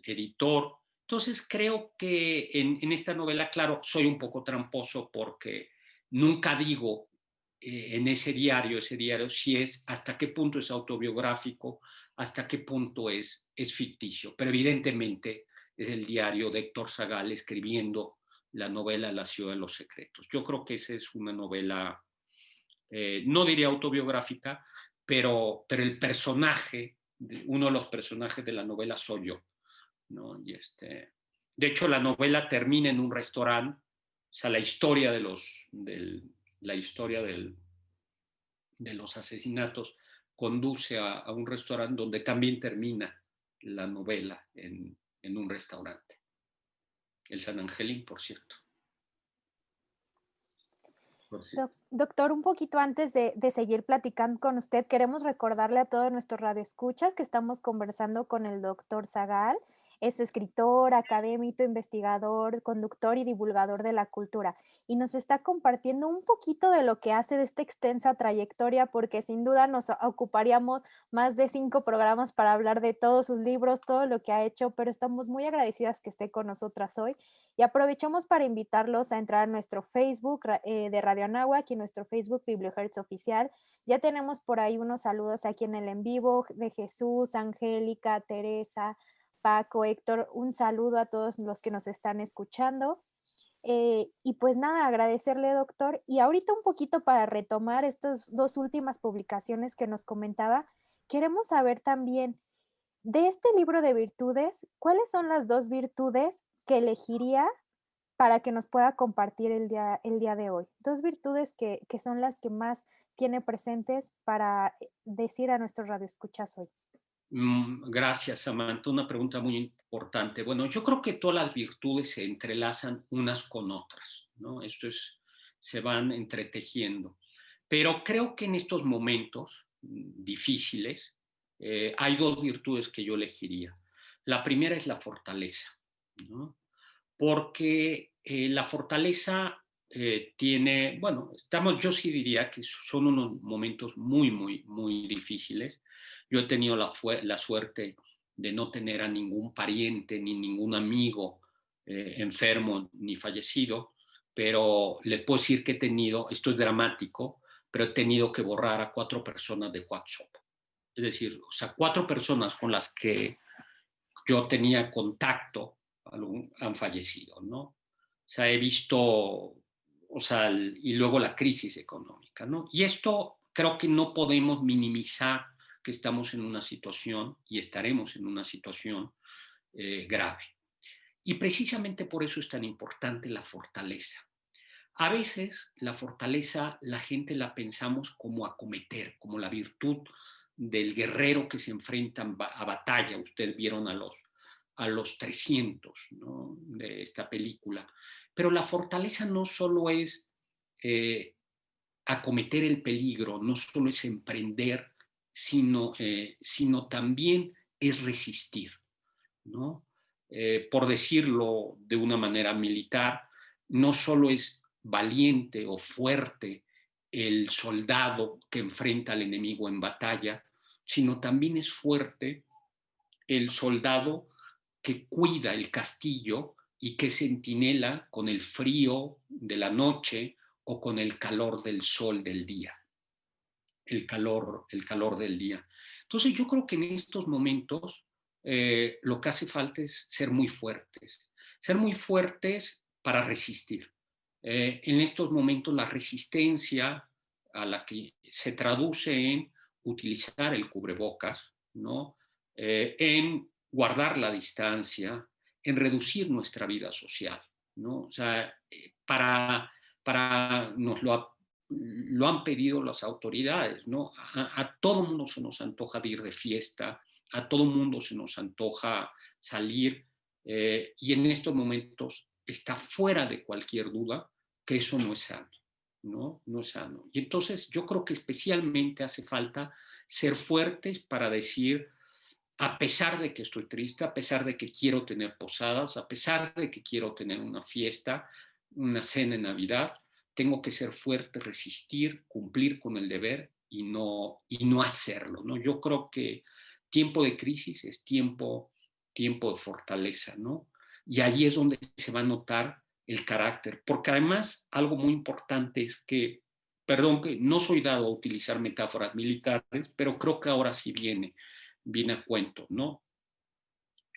editor. Entonces creo que en esta novela, claro, soy un poco tramposo porque nunca digo en ese diario, si es hasta qué punto es autobiográfico, hasta qué punto es ficticio, pero evidentemente es el diario de Héctor Sagal escribiendo la novela La ciudad de los secretos. Yo creo que esa es una novela, no diría autobiográfica, pero el personaje, uno de los personajes de la novela soy yo, ¿no? De hecho, la novela termina en un restaurante, o sea, la historia de los asesinatos conduce a un restaurante donde también termina la novela en un restaurante. El San Angelín, por cierto. Doctor, un poquito antes de seguir platicando con usted, queremos recordarle a todos nuestros radioescuchas que estamos conversando con el doctor Sagal. Es escritor, académico, investigador, conductor y divulgador de la cultura. Y nos está compartiendo un poquito de lo que hace de esta extensa trayectoria, porque sin duda nos ocuparíamos más de 5 programas para hablar de todos sus libros, todo lo que ha hecho, pero estamos muy agradecidas que esté con nosotras hoy. Y aprovechamos para invitarlos a entrar a nuestro Facebook de Radio Anáhuac y nuestro Facebook Bibliohertz Oficial. Ya tenemos por ahí unos saludos aquí en el en vivo de Jesús, Angélica, Teresa, Paco, Héctor, un saludo a todos los que nos están escuchando. Y pues nada, agradecerle, doctor. Y ahorita un poquito para retomar estas 2 últimas publicaciones que nos comentaba, queremos saber también de este libro de virtudes, ¿cuáles son las 2 virtudes que elegiría para que nos pueda compartir el día de hoy. Dos virtudes que son las que más tiene presentes para decir a nuestros radioescuchas hoy. Gracias, Samantha. Una pregunta muy importante. Bueno, yo creo que todas las virtudes se entrelazan unas con otras, ¿no? Se van entretejiendo. Pero creo que en estos momentos difíciles hay dos virtudes que yo elegiría. La primera es la fortaleza, ¿no? Porque la fortaleza tiene, bueno, yo sí diría que son unos momentos muy, muy, muy difíciles. Yo he tenido la suerte de no tener a ningún pariente ni ningún amigo enfermo ni fallecido, pero les puedo decir que he tenido, esto es dramático, pero he tenido que borrar a 4 personas de WhatsApp. Es decir, o sea, 4 personas con las que yo tenía contacto han fallecido, ¿no? O sea, he visto, o sea, y luego la crisis económica, ¿no? Y esto creo que no podemos minimizar que estamos en una situación y estaremos en una situación grave. Y precisamente por eso es tan importante la fortaleza. A veces la fortaleza la gente la pensamos como acometer, como la virtud del guerrero que se enfrenta a batalla. Ustedes vieron a los 300, ¿no?, de esta película. Pero la fortaleza no solo es acometer el peligro, no solo es emprender, sino también es resistir, ¿no? Por decirlo de una manera militar, no solo es valiente o fuerte el soldado que enfrenta al enemigo en batalla, sino también es fuerte el soldado que cuida el castillo y que centinela con el frío de la noche o con el calor del sol del día. El calor del día. Entonces yo creo que en estos momentos lo que hace falta es ser muy fuertes para resistir. En estos momentos la resistencia a la que se traduce en utilizar el cubrebocas, ¿no? En guardar la distancia, en reducir nuestra vida social, ¿no? O sea, nos lo han pedido las autoridades, ¿no? A todo mundo se nos antoja de ir de fiesta, a todo mundo se nos antoja salir, y en estos momentos está fuera de cualquier duda que eso no es sano, ¿no? No es sano. Y entonces yo creo que especialmente hace falta ser fuertes para decir, a pesar de que estoy triste, a pesar de que quiero tener posadas, a pesar de que quiero tener una fiesta, una cena en Navidad, tengo que ser fuerte, resistir, cumplir con el deber y no hacerlo, ¿no? Yo creo que tiempo de crisis es tiempo de fortaleza, ¿no? Y allí es donde se va a notar el carácter, porque además algo muy importante es que, perdón que no soy dado a utilizar metáforas militares, pero creo que ahora sí viene a cuento, ¿no?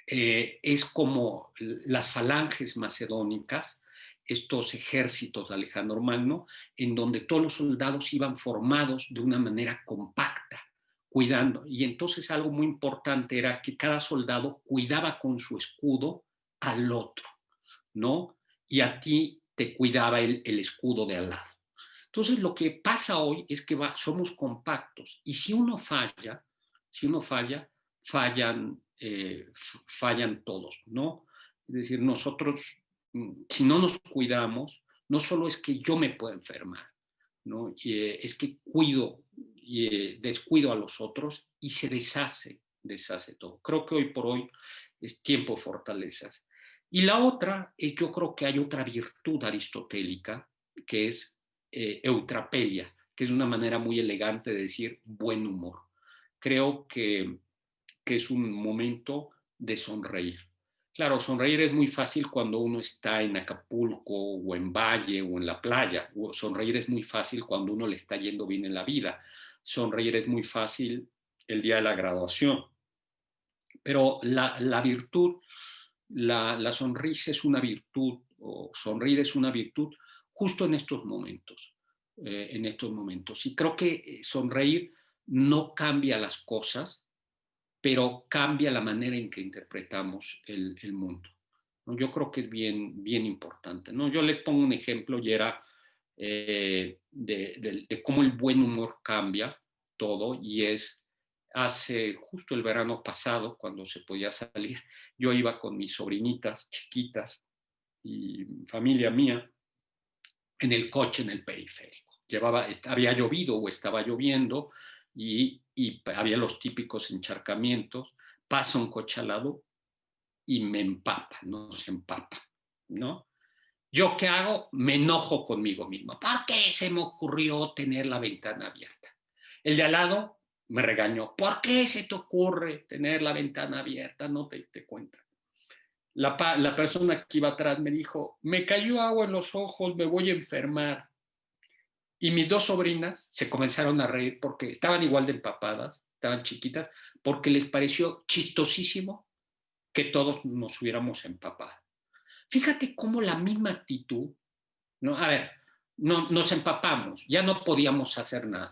Es como las falanges macedónicas, estos ejércitos de Alejandro Magno, en donde todos los soldados iban formados de una manera compacta, cuidando. Y entonces algo muy importante era que cada soldado cuidaba con su escudo al otro, ¿no? Y a ti te cuidaba el escudo de al lado. Entonces lo que pasa hoy es que somos compactos y si uno falla, fallan todos, ¿no? Es decir, nosotros, si no nos cuidamos, no solo es que yo me pueda enfermar, ¿no? Es que descuido a los otros y se deshace todo. Creo que hoy por hoy es tiempo de fortalezas. Y la otra es, yo creo que hay otra virtud aristotélica que es eutrapelia, que es una manera muy elegante de decir buen humor. Creo que es un momento de sonreír. Claro, sonreír es muy fácil cuando uno está en Acapulco o en Valle o en la playa. Sonreír es muy fácil cuando uno le está yendo bien en la vida. Sonreír es muy fácil el día de la graduación. Pero la virtud, la sonrisa es una virtud, o sonreír es una virtud justo en estos momentos. Y creo que sonreír no cambia las cosas, pero cambia la manera en que interpretamos el mundo. ¿no? Yo creo que es bien, bien importante, ¿no? Yo les pongo un ejemplo y era de cómo el buen humor cambia todo, y es hace justo el verano pasado, cuando se podía salir, yo iba con mis sobrinitas chiquitas y familia mía en el coche en el periférico. Había llovido o estaba lloviendo y había los típicos encharcamientos. Pasa un coche al lado y me empapa, ¿no? Se empapa, ¿no? ¿Yo qué hago? Me enojo conmigo mismo. ¿Por qué se me ocurrió tener la ventana abierta? El de al lado me regañó. ¿Por qué se te ocurre tener la ventana abierta? No te cuenta. La persona que iba atrás me dijo, me cayó agua en los ojos, me voy a enfermar. Y mis dos sobrinas se comenzaron a reír porque estaban igual de empapadas, estaban chiquitas, porque les pareció chistosísimo que todos nos hubiéramos empapado. Fíjate cómo la misma actitud, ¿no? A ver, no, nos empapamos, ya no podíamos hacer nada.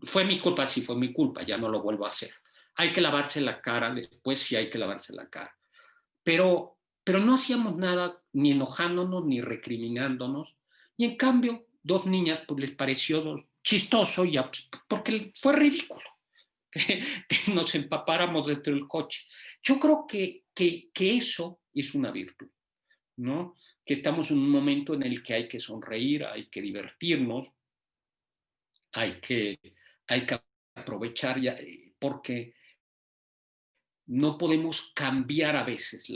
Fue mi culpa, sí fue mi culpa, ya no lo vuelvo a hacer. Hay que lavarse la cara, después sí hay que lavarse la cara. Pero no hacíamos nada ni enojándonos ni recriminándonos. Y en cambio, dos niñas pues les pareció chistoso ya, porque fue ridículo que nos empapáramos dentro del coche. Yo creo que eso es una virtud, ¿no? Que estamos en un momento en el que hay que sonreír, hay que divertirnos, hay que, hay que aprovechar, ya, porque no podemos cambiar a veces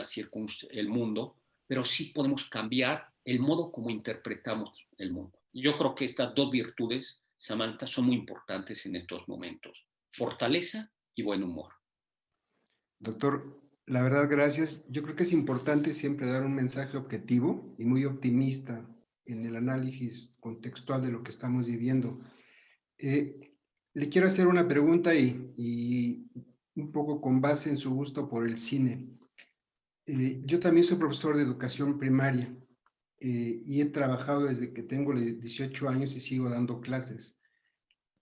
el mundo, pero sí podemos cambiar el modo como interpretamos el mundo. Y yo creo que estas dos virtudes, Samantha, son muy importantes en estos momentos. Fortaleza y buen humor. Doctor, la verdad, gracias. Yo creo que es importante siempre dar un mensaje objetivo y muy optimista en el análisis contextual de lo que estamos viviendo. Le quiero hacer una pregunta y un poco con base en su gusto por el cine. Yo también soy profesor de educación primaria y he trabajado desde que tengo 18 años y sigo dando clases.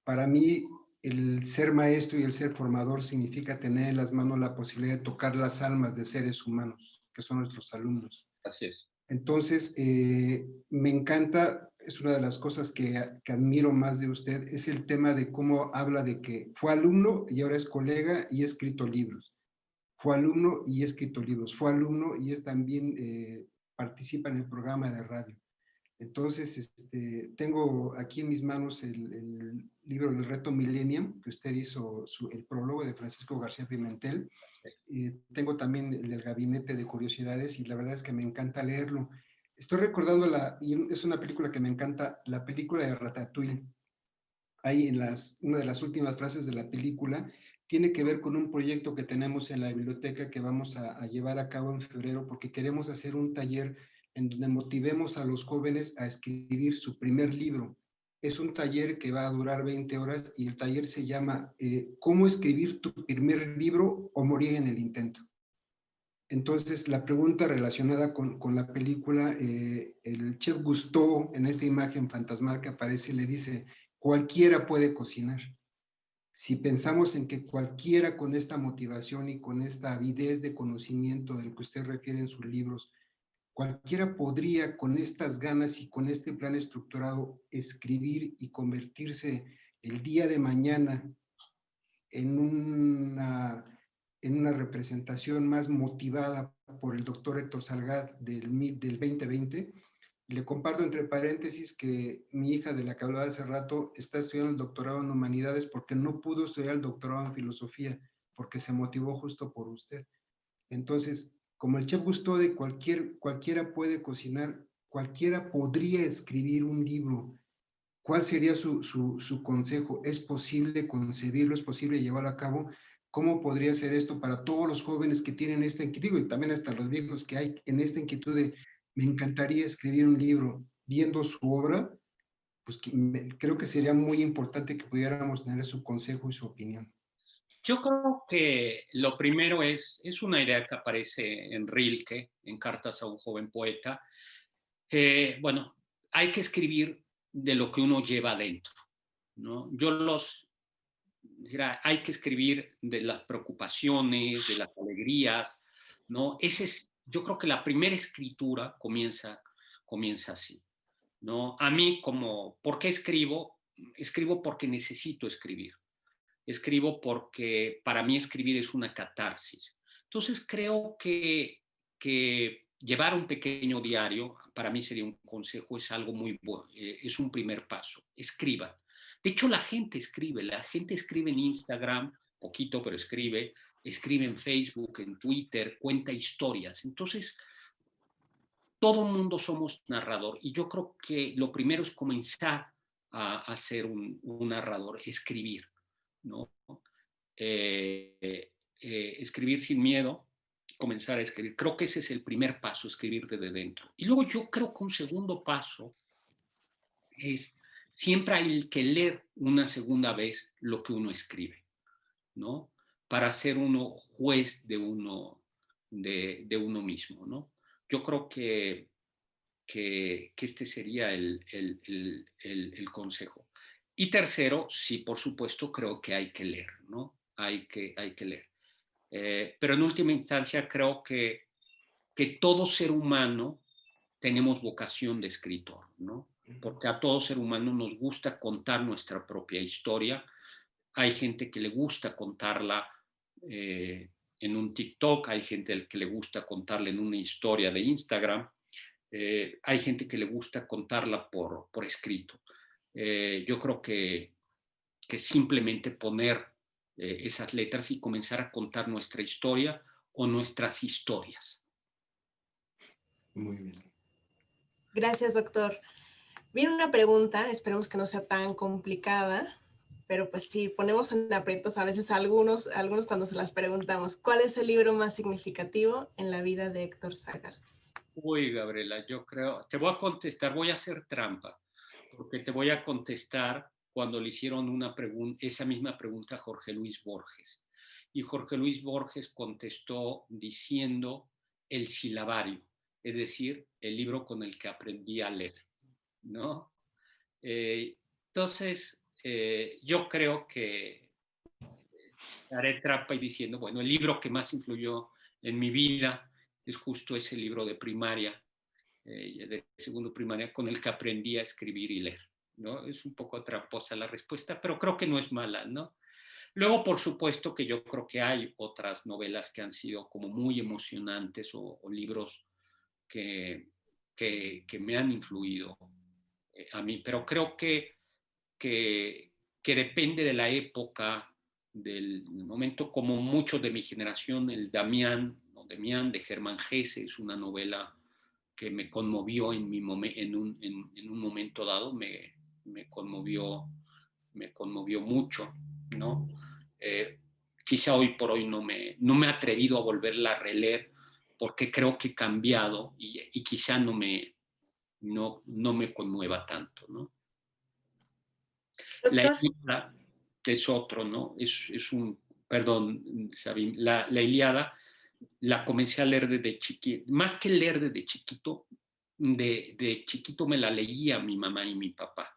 Para mí, el ser maestro y el ser formador significa tener en las manos la posibilidad de tocar las almas de seres humanos, que son nuestros alumnos. Así es. Entonces, me encanta, es una de las cosas que admiro más de usted, es el tema de cómo habla de que fue alumno y ahora es colega y ha escrito libros. Fue alumno y ha escrito libros. Fue alumno y es también participa en el programa de radio. Entonces, tengo aquí en mis manos el libro del Reto Millennium, que usted hizo el prólogo de Francisco García Pimentel. Tengo también el del Gabinete de Curiosidades y la verdad es que me encanta leerlo. Estoy recordando, y es una película que me encanta, la película de Ratatouille. Ahí una de las últimas frases de la película tiene que ver con un proyecto que tenemos en la biblioteca que vamos a llevar a cabo en febrero porque queremos hacer un taller en donde motivemos a los jóvenes a escribir su primer libro. Es un taller que va a durar 20 horas y el taller se llama ¿Cómo escribir tu primer libro o morir en el intento? Entonces, la pregunta relacionada con la película, el chef Gusteau, en esta imagen fantasmal que aparece, le dice, cualquiera puede cocinar. Si pensamos en que cualquiera con esta motivación y con esta avidez de conocimiento del que usted refiere en sus libros, cualquiera podría con estas ganas y con este plan estructurado escribir y convertirse el día de mañana en una representación más motivada por el doctor Héctor Salgad del 2020. Le comparto entre paréntesis que mi hija, de la que hablaba hace rato, está estudiando el doctorado en Humanidades porque no pudo estudiar el doctorado en Filosofía, porque se motivó justo por usted. Entonces, como el chef Gusteau de cualquiera puede cocinar, cualquiera podría escribir un libro. ¿Cuál sería su consejo? ¿Es posible concebirlo? ¿Es posible llevarlo a cabo? ¿Cómo podría ser esto para todos los jóvenes que tienen esta inquietud y también hasta los viejos que hay en esta inquietud de me encantaría escribir un libro viendo su obra? Pues creo que sería muy importante que pudiéramos tener su consejo y su opinión. Yo creo que lo primero es una idea que aparece en Rilke, en Cartas a un joven poeta. Bueno, hay que escribir de lo que uno lleva adentro, ¿no? Hay que escribir de las preocupaciones, de las alegrías, ¿no? Ese es, yo creo que la primera escritura comienza así, ¿no? A mí, ¿por qué escribo? Escribo porque necesito escribir. Escribo porque para mí escribir es una catarsis. Entonces creo que llevar un pequeño diario, para mí sería un consejo, es algo muy bueno, es un primer paso. Escriban. De hecho, la gente escribe en Instagram, poquito, pero escribe en Facebook, en Twitter, cuenta historias. Entonces, todo el mundo somos narrador y yo creo que lo primero es comenzar a ser un narrador, escribir, ¿no? Escribir sin miedo, comenzar a escribir. Creo que ese es el primer paso, escribir desde dentro. Y luego yo creo que un segundo paso es siempre hay que leer una segunda vez lo que uno escribe, ¿no? Para ser uno juez de uno, de uno mismo, ¿no? Yo creo que este sería el consejo. Y tercero, sí, por supuesto, creo que hay que leer, ¿no? Hay que leer. Pero en última instancia creo que todo ser humano tenemos vocación de escritor, ¿no? Porque a todo ser humano nos gusta contar nuestra propia historia. Hay gente que le gusta contarla en un TikTok, hay gente que le gusta contarla en una historia de Instagram, hay gente que le gusta contarla por escrito. Yo creo que simplemente poner esas letras y comenzar a contar nuestra historia o nuestras historias. Muy bien. Gracias, doctor. Viene una pregunta, esperemos que no sea tan complicada, pero pues sí, ponemos en aprietos a veces a algunos cuando se las preguntamos. ¿Cuál es el libro más significativo en la vida de Héctor Zagal? Uy, Gabriela, yo creo, te voy a contestar, voy a hacer trampa, porque te voy a contestar cuando le hicieron esa misma pregunta a Jorge Luis Borges. Y Jorge Luis Borges contestó diciendo El silabario, es decir, el libro con el que aprendí a leer, ¿no? Entonces, yo creo que haré trampa y diciendo, bueno, el libro que más influyó en mi vida es justo ese libro de primaria, de segundo primaria, con el que aprendí a escribir y leer, ¿no? Es un poco tramposa la respuesta, pero creo que no es mala, ¿no? Luego, por supuesto, que yo creo que hay otras novelas que han sido como muy emocionantes o libros que me han influido a mí, pero creo que depende de la época, del momento, como muchos de mi generación, el Damián, o Demián de Germán Hesse, es una novela que me conmovió en un momento dado, me conmovió mucho, ¿no? Quizá hoy por hoy no me he atrevido a volverla a releer porque creo que he cambiado y quizá no me conmueva tanto, ¿no? La Doctor, Ilíada es otro, ¿no? Perdón, Sabine, la Ilíada la comencé a leer desde chiquito, más que leer desde chiquito, de chiquito me la leía mi mamá y mi papá,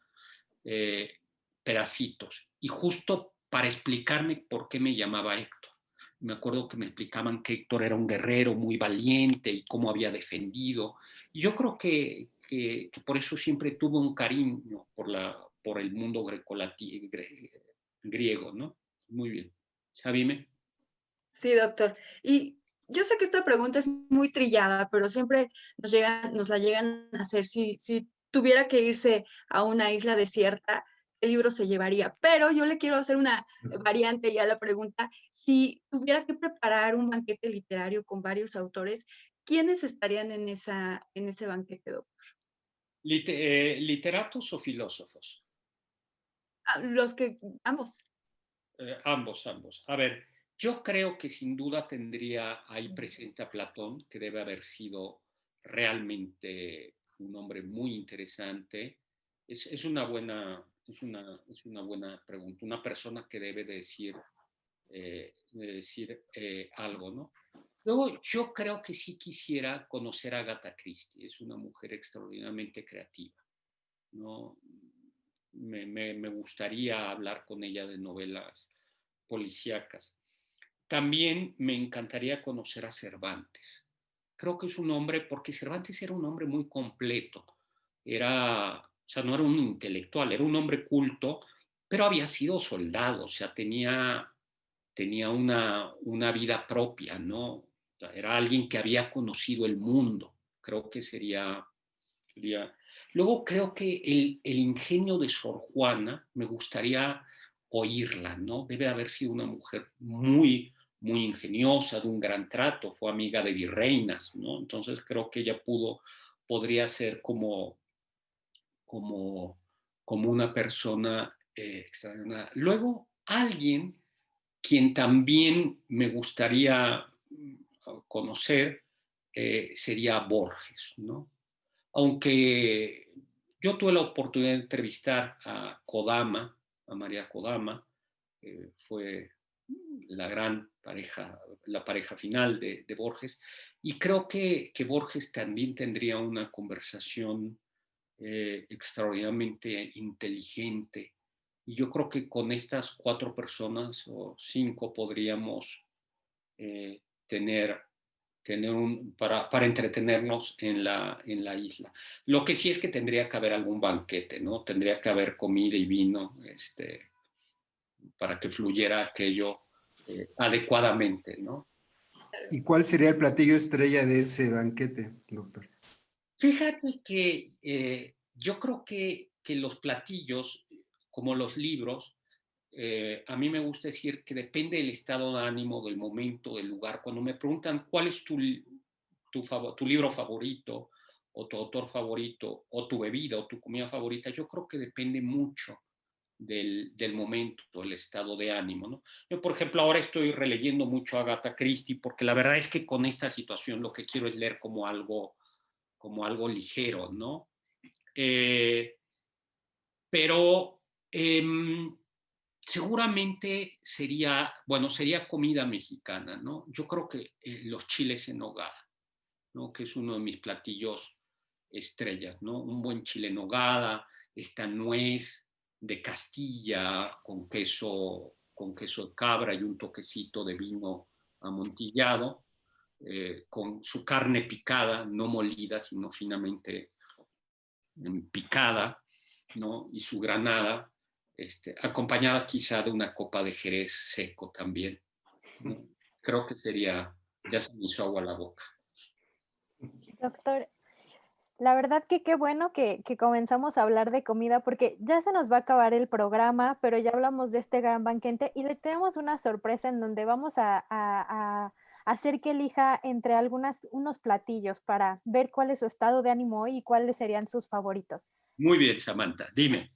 pedacitos, y justo para explicarme por qué me llamaba Héctor. Me acuerdo que me explicaban que Héctor era un guerrero muy valiente y cómo había defendido. Y yo creo que por eso siempre tuve un cariño por el mundo griego, ¿no? Muy bien. Sabime. sí, doctor. Y yo sé que esta pregunta es muy trillada, pero siempre nos la llegan a hacer. Si tuviera que irse a una isla desierta, ¿qué libro se llevaría? Pero yo le quiero hacer una variante ya a la pregunta. Si tuviera que preparar un banquete literario con varios autores, ¿quiénes estarían en ese banquete, doctor? ¿Literatos o filósofos? Ambos. Ambos. A ver, yo creo que sin duda tendría ahí presente a Platón, que debe haber sido realmente un hombre muy interesante. Es una buena pregunta, una persona que debe decir algo, ¿no? Luego, yo creo que sí quisiera conocer a Agatha Christie, es una mujer extraordinariamente creativa, ¿no? Me gustaría hablar con ella de novelas policíacas. También me encantaría conocer a Cervantes. creo que es un hombre, porque Cervantes era un hombre muy completo. O sea, no era un intelectual, era un hombre culto, pero había sido soldado, o sea, tenía una vida propia, ¿no? O sea, era alguien que había conocido el mundo. Creo que sería. Luego creo que el ingenio de Sor Juana, me gustaría oírla, ¿no? Debe haber sido una mujer muy, muy ingeniosa, de un gran trato, fue amiga de virreinas, ¿no? Entonces creo que ella podría ser como, como una persona extraordinaria. Luego, alguien quien también me gustaría conocer sería Borges, ¿no? Aunque yo tuve la oportunidad de entrevistar a Kodama, a María Kodama, fue la pareja final de Borges, y creo que Borges también tendría una conversación extraordinariamente inteligente. Y yo creo que con estas 4 personas o 5 podríamos eh, tener para entretenernos en la isla. Lo que sí es que tendría que haber algún banquete, ¿no? Tendría que haber comida y vino, para que fluyera aquello adecuadamente, ¿no? ¿Y cuál sería el platillo estrella de ese banquete, doctor? Fíjate que yo creo que los platillos, como los libros, a mí me gusta decir que depende del estado de ánimo, del momento, del lugar. Cuando me preguntan cuál es tu libro favorito, o tu autor favorito, o tu bebida, o tu comida favorita, yo creo que depende mucho del momento, el estado de ánimo, ¿no? Yo, por ejemplo, ahora estoy releyendo mucho a Agatha Christie, porque la verdad es que con esta situación lo que quiero es leer como algo ligero, ¿no? Pero seguramente sería comida mexicana, ¿no? Yo creo que los chiles en nogada, ¿no? Que es uno de mis platillos estrellas, ¿no? Un buen chile en nogada, esta nuez de Castilla con queso de cabra y un toquecito de vino amontillado, con su carne picada, no molida, sino finamente picada, ¿no? Y su granada, acompañada quizá de una copa de jerez seco también, ¿no? Creo que ya se me hizo agua a la boca. Doctor, la verdad que qué bueno que comenzamos a hablar de comida porque ya se nos va a acabar el programa, pero ya hablamos de este gran banquete y le tenemos una sorpresa en donde vamos a hacer que elija entre unos platillos para ver cuál es su estado de ánimo hoy y cuáles serían sus favoritos. Muy bien, Samantha, dime.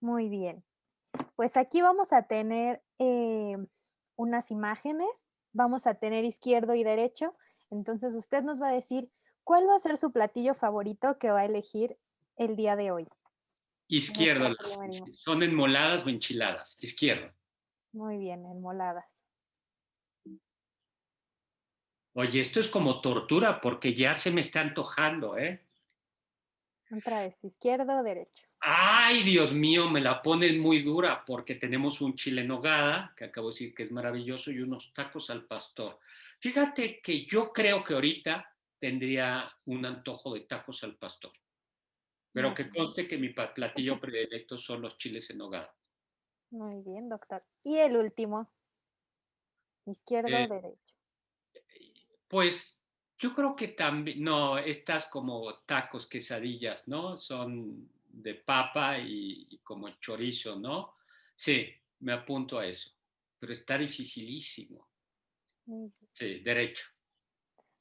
Muy bien. Pues aquí vamos a tener unas imágenes, vamos a tener izquierdo y derecho, entonces usted nos va a decir cuál va a ser su platillo favorito que va a elegir el día de hoy. Izquierda, ¿son enmoladas o enchiladas? Izquierda. Muy bien, enmoladas. Oye, esto es como tortura porque ya se me está antojando, ¿eh? Otra vez, izquierdo o derecho. Ay, Dios mío, me la ponen muy dura porque tenemos un chile en nogada, que acabo de decir que es maravilloso, y unos tacos al pastor. Fíjate que yo creo que ahorita tendría un antojo de tacos al pastor, pero que conste que mi platillo predilecto son los chiles en nogada. Muy bien, doctor. Y el último, izquierdo o derecho. Pues yo creo que también, no, estas como tacos, quesadillas, ¿no? Son de papa y como chorizo, ¿no? Sí, me apunto a eso, pero está dificilísimo. Sí, derecho.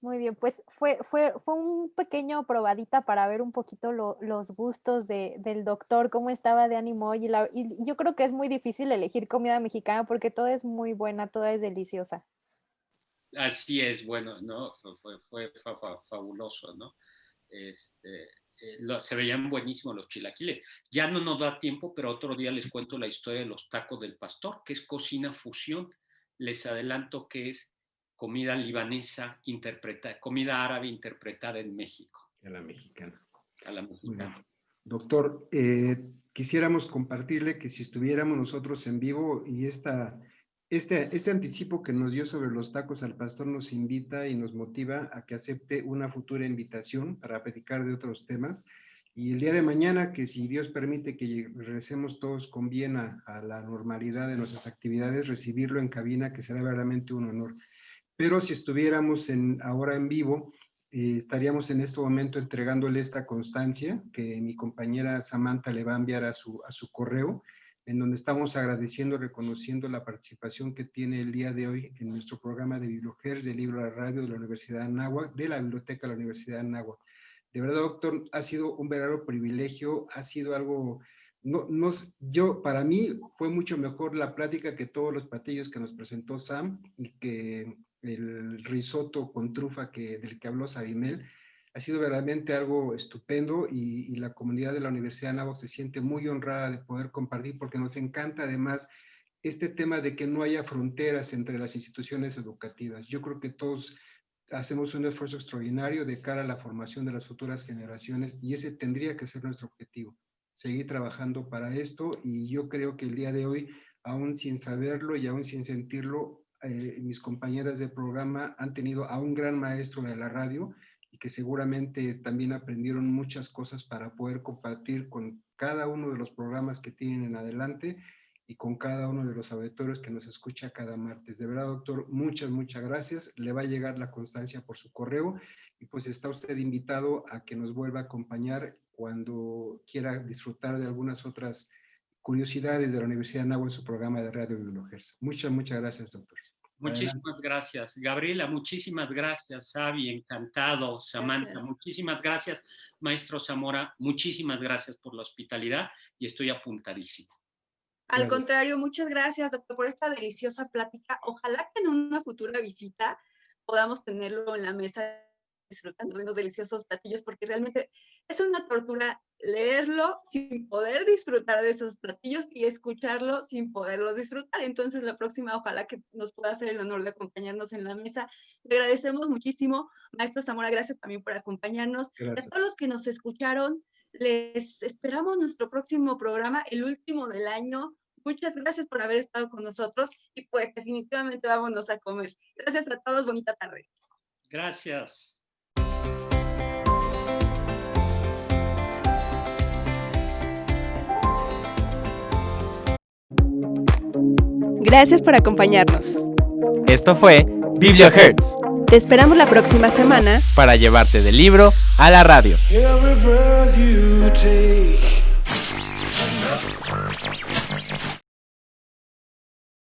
Muy bien, pues fue un pequeño probadita para ver un poquito los gustos del doctor, cómo estaba de ánimo hoy. Y yo creo que es muy difícil elegir comida mexicana porque toda es muy buena, toda es deliciosa. Así es, bueno, ¿no? Fue fabuloso, ¿no? Se veían buenísimos los chilaquiles. Ya no nos da tiempo, pero otro día les cuento la historia de los tacos del pastor, que es cocina fusión. Les adelanto que es comida libanesa comida árabe interpretada en México. A la mexicana. A la mexicana. Doctor, quisiéramos compartirle que si estuviéramos nosotros en vivo y Este anticipo que nos dio sobre los tacos al pastor nos invita y nos motiva a que acepte una futura invitación para platicar de otros temas. Y el día de mañana, que si Dios permite que regresemos todos con bien a la normalidad de nuestras actividades, recibirlo en cabina, que será verdaderamente un honor. Pero si estuviéramos ahora en vivo, estaríamos en este momento entregándole esta constancia que mi compañera Samantha le va a enviar a su correo, en donde estamos agradeciendo, reconociendo la participación que tiene el día de hoy en nuestro programa de BiblioHertz, del libro a la radio de la Universidad de Anáhuac, de la Biblioteca de la Universidad de Anáhuac. De verdad, doctor, ha sido un verdadero privilegio, ha sido algo, para mí fue mucho mejor la plática que todos los platillos que nos presentó Sam, y que el risotto con trufa del que habló Sabinel. Ha sido verdaderamente algo estupendo y la comunidad de la Universidad de Anáhuac se siente muy honrada de poder compartir, porque nos encanta además este tema de que no haya fronteras entre las instituciones educativas. Yo creo que todos hacemos un esfuerzo extraordinario de cara a la formación de las futuras generaciones y ese tendría que ser nuestro objetivo, seguir trabajando para esto. Y yo creo que el día de hoy, aún sin saberlo y aún sin sentirlo, mis compañeras de programa han tenido a un gran maestro de la radio y que seguramente también aprendieron muchas cosas para poder compartir con cada uno de los programas que tienen en adelante y con cada uno de los auditorios que nos escucha cada martes. De verdad, doctor, muchas gracias. Le va a llegar la constancia por su correo y pues está usted invitado a que nos vuelva a acompañar cuando quiera disfrutar de algunas otras curiosidades de la Universidad de Anáhuac en su programa de radio BiblioHertz. Muchas gracias, doctor. Muchísimas gracias, Gabriela, muchísimas gracias, Xavi, encantado, Samantha, Gracias. Muchísimas gracias, maestro Zamora, muchísimas gracias por la hospitalidad y estoy apuntadísimo. Al contrario, muchas gracias, doctor, por esta deliciosa plática. Ojalá que en una futura visita podamos tenerlo en la mesa disfrutando de unos deliciosos platillos, porque realmente es una tortura leerlo sin poder disfrutar de esos platillos y escucharlo sin poderlos disfrutar. Entonces, la próxima, ojalá que nos pueda hacer el honor de acompañarnos en la mesa. Le agradecemos muchísimo, maestro Zamora, gracias también por acompañarnos. Gracias. A todos los que nos escucharon, les esperamos nuestro próximo programa, el último del año. Muchas gracias por haber estado con nosotros y pues definitivamente vámonos a comer. Gracias a todos, bonita tarde. Gracias. Gracias por acompañarnos. Esto fue BiblioHertz, Te esperamos la próxima semana para llevarte del libro a la radio. Every breath you take